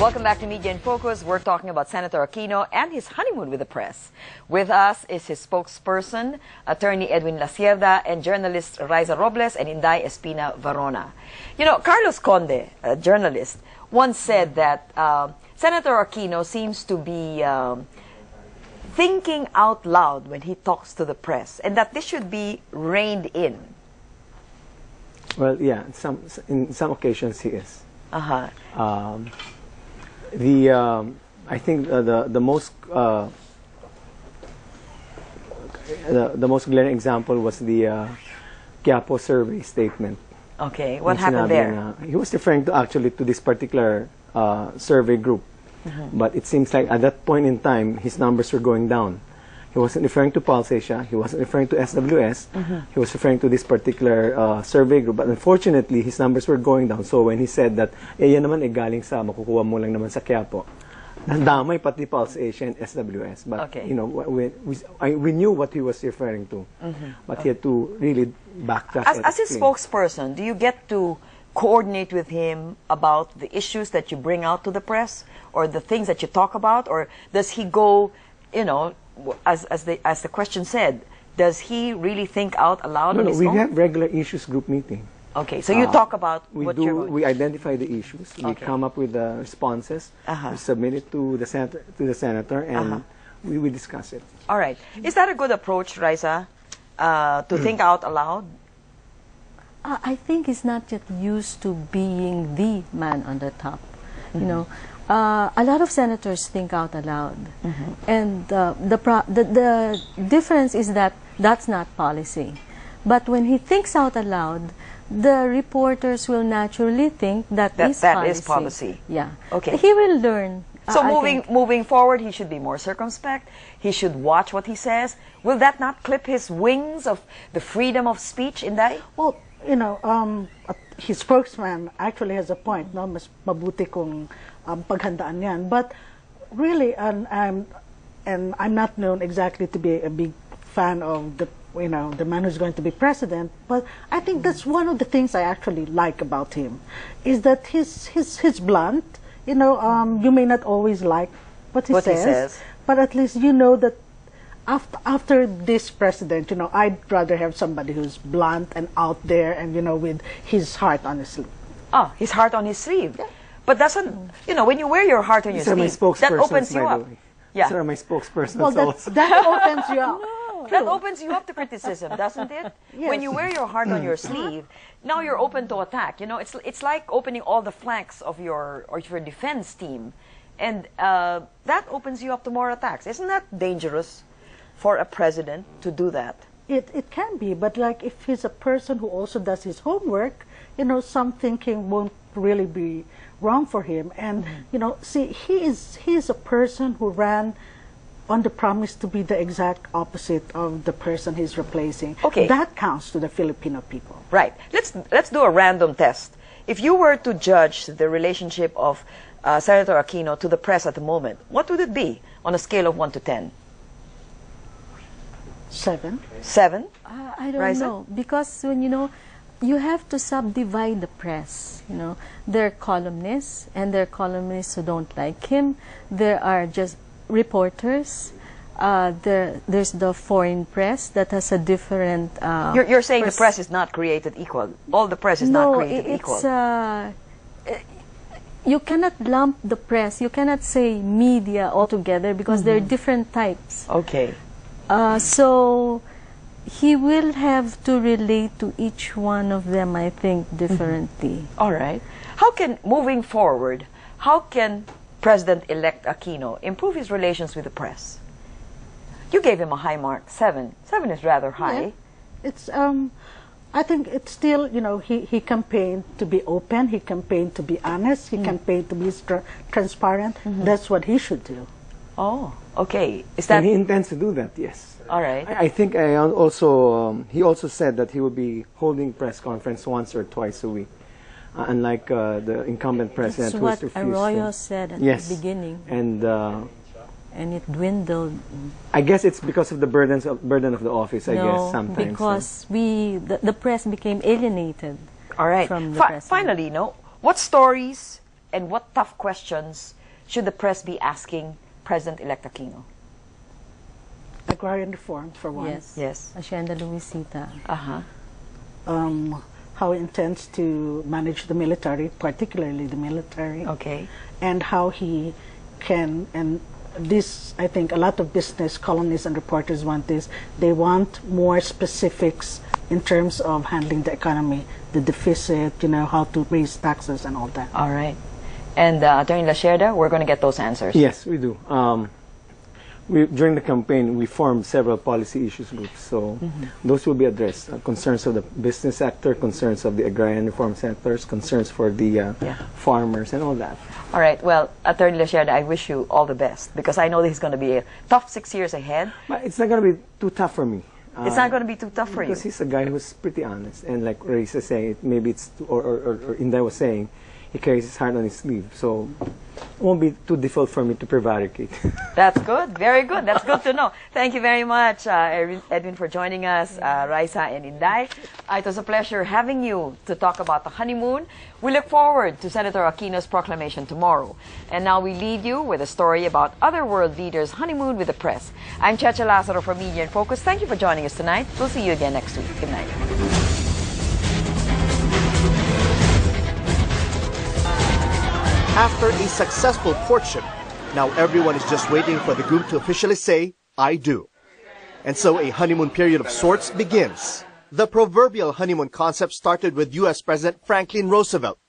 Welcome back to Media in Focus. We're talking about Senator Aquino and his honeymoon with the press. With us is his spokesperson, attorney Edwin Lacierda, and journalist Raissa Robles and Inday Espina-Varona. You know, Carlos Conde, a journalist, once said that Senator Aquino seems to be thinking out loud when he talks to the press, and that this should be reined in. Well, yeah, in some occasions he is. Uh-huh. I think the most glaring example was the Quiapo survey statement. Okay, what happened there? He was referring to this particular survey group, but it seems like at that point in time his numbers were going down. He wasn't referring to Pulse Asia, he wasn't referring to SWS, he was referring to this particular survey group. But unfortunately, his numbers were going down. So when he said that, yan naman galing sa makukuha mo lang naman sa Quiapo, nandamay pati Pulse Asia and SWS. But, you know, we knew what he was referring to. But he had to really backtrack. As his spokesperson, do you get to coordinate with him about the issues that you bring out to the press, or the things that you talk about, or does he go, you know, as the question said, does he really think out aloud on his own? We have regular issues group meeting. Okay, so you talk about what you're going to do. We identify the issues. We come up with the responses. We submit it to the senator, and we discuss it. All right. Is that a good approach, Raissa, to think out aloud? I think he's not yet used to being the man on the top. You know, a lot of senators think out aloud, and the difference is that that's not policy. But when he thinks out aloud, the reporters will naturally think that is policy. Yeah. Okay. He will learn. So moving forward, he should be more circumspect. He should watch what he says. Will that not clip his wings of the freedom of speech, Inday? Well, you know, his spokesman actually has a point. No, mas mabuti kung paghandaan yan. But really, and I'm not known exactly to be a big fan of the man who's going to be president. But I think that's one of the things I actually like about him, is that he's blunt. You know, you may not always like what he says, but at least you know that after this president, you know, I'd rather have somebody who's blunt and out there, and you know, with his heart on his sleeve. Oh, his heart on his sleeve. Yeah. But doesn't, you know, when you wear your heart on your sleeve, that opens you up. Yeah. These are my spokespersons. Well, that opens you up. No. That opens you up to criticism, doesn't it? Yes. When you wear your heart on your sleeve, now you're open to attack. You know, it's like opening all the flanks of your defense team, and that opens you up to more attacks. Isn't that dangerous for a president to do that? It can be, but like if he's a person who also does his homework, you know, some thinking won't really be wrong for him. And you know, see, he is a person who ran on the promise to be the exact opposite of the person he's replacing. Okay, that counts to the Filipino people. Right. Let's do a random test. If you were to judge the relationship of Senator Aquino to the press at the moment, what would it be on a scale of 1 to 10? 7. 7? I don't know, because when you have to subdivide the press. You know, there are columnists, and there are columnists who don't like him. There are just reporters. There's the foreign press that has a different. You're saying the press is not created equal. All the press is not created equal. You cannot lump the press. You cannot say media altogether, because there are different types. Okay. So he will have to relate to each one of them, I think, differently. All right. Moving forward, how can President-elect Aquino improve his relations with the press? You gave him a high mark, 7. 7 is rather high. Yeah. It's I think it's still, you know, he campaigned to be open, he campaigned to be honest, he campaigned to be transparent. That's what he should do. Oh, okay. Is that? And he intends to do that, yes. All right. I think he also said that he will be holding press conference once or twice a week, unlike the incumbent president who refused. That's what Arroyo said at the beginning. And it dwindled. I guess it's because of the burden of the office. I guess sometimes. Because the press became alienated. All right. From the Finally, what stories and what tough questions should the press be asking President-elect Aquino? Agrarian reform, for one. Yes. Yes. Hacienda Luisita. How he intends to manage the military, particularly the military. Okay. And how he can, and this, I think a lot of business columnists and reporters want this, they want more specifics in terms of handling the economy, the deficit, you know, how to raise taxes and all that. All right. And Attorney Lacierda, we're going to get those answers. Yes, we do. During the campaign, we formed several policy issues groups, so those will be addressed. Concerns of the business sector, concerns of the agrarian reform sectors, concerns for the farmers and all that. All right. Well, Attorney Lacierda, I wish you all the best because I know this is going to be a tough 6 years ahead. But it's not going to be too tough for me. It's not going to be too tough for you. Because he's a guy who's pretty honest, and like Raissa saying, maybe it's, or Inday was saying, he carries his heart on his sleeve, so it won't be too difficult for me to prevaricate. That's good. Very good. That's good to know. Thank you very much, Edwin, for joining us, Raissa and Inday. It was a pleasure having you to talk about the honeymoon. We look forward to Senator Aquino's proclamation tomorrow. And now we leave you with a story about other world leaders' honeymoon with the press. I'm Cheche Lazaro from Media in Focus. Thank you for joining us tonight. We'll see you again next week. Good night. After a successful courtship, now everyone is just waiting for the groom to officially say, I do. And so a honeymoon period of sorts begins. The proverbial honeymoon concept started with U.S. President Franklin Roosevelt,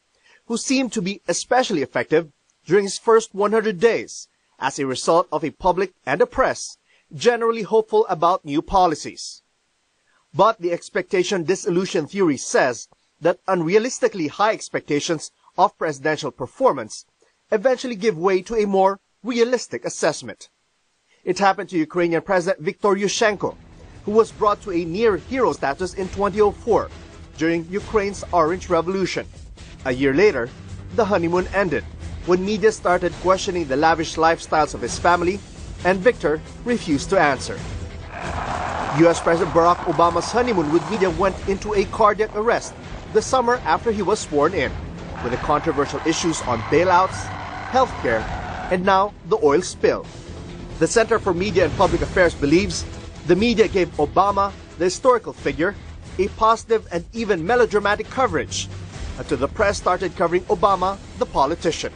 who seemed to be especially effective during his first 100 days as a result of a public and a press generally hopeful about new policies. But the expectation disillusion theory says that unrealistically high expectations of presidential performance eventually give way to a more realistic assessment. It happened to Ukrainian President Viktor Yushchenko, who was brought to a near-hero status in 2004 during Ukraine's Orange Revolution. A year later, the honeymoon ended when media started questioning the lavish lifestyles of his family, and Viktor refused to answer. U.S. President Barack Obama's honeymoon with media went into a cardiac arrest the summer after he was sworn in, with the controversial issues on bailouts, healthcare, and now the oil spill. The Center for Media and Public Affairs believes the media gave Obama, the historical figure, a positive and even melodramatic coverage until the press started covering Obama, the politician.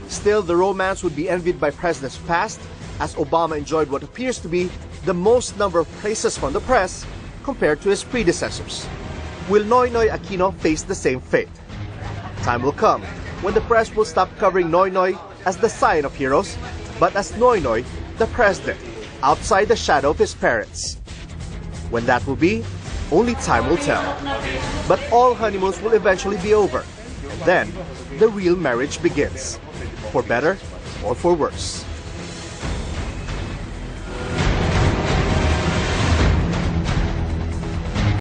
Still, the romance would be envied by presidents fast, as Obama enjoyed what appears to be the most number of praises from the press compared to his predecessors. Will Noynoy Aquino face the same fate? Time will come when the press will stop covering Noynoy as the scion of heroes, but as Noynoy, the president, outside the shadow of his parents. When that will be, only time will tell. But all honeymoons will eventually be over, and then the real marriage begins, for better or for worse.